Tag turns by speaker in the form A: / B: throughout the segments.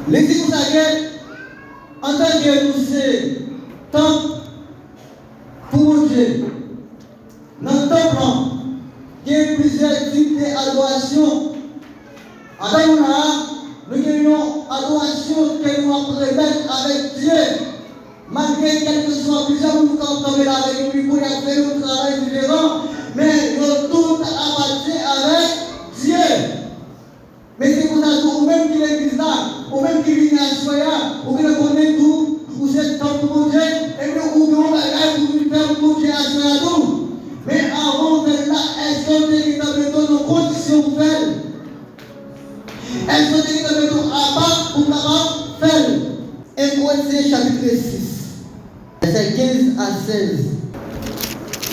A: Les dit vous savez, en tant que nous c'est temps pour Dieu, dans le temps, il y a plusieurs types d'adoration. Alors nous avons adoration que nous remettons avec Dieu. Malgré quel que soit plusieurs, nous sommes là avec lui pour faire un travail différent, mais nous tout appartient avec Dieu. Mais c'est pour ça que vous-même qui l'église là, vous-même qui vient à Soya, vous connaissez tout, vous êtes temps pour Dieu, et puis vous avez faire pour Dieu à Soya tout. Mais avant de là, est-ce que véritablement nos conditions pour faire? Est-ce que véritablement à part pour faire? Et Corinthiens chapitre 6, verset 15 à 16.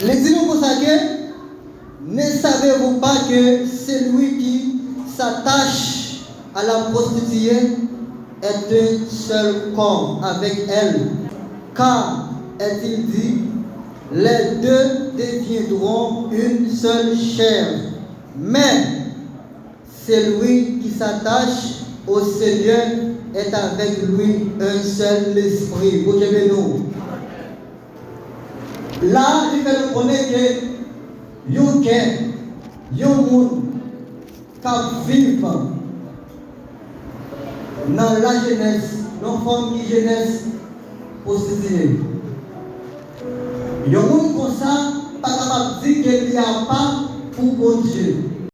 A: Les dit nous pour ça que ne savez-vous pas que celui qui s'attache à la prostituée est un seul corps avec elle? Car, est-il dit, les deux deviendront une seule chair. Mais celui qui s'attache au Seigneur est avec lui un seul esprit. Vous aimez nous. Là, il fait nous connaître que yon monde qui vivent dans la jeunesse, dans la forme qui jeunesse prostituée. Yon monde comme ça, pas capable de dire qu'il n'y a pas pour bon Dieu.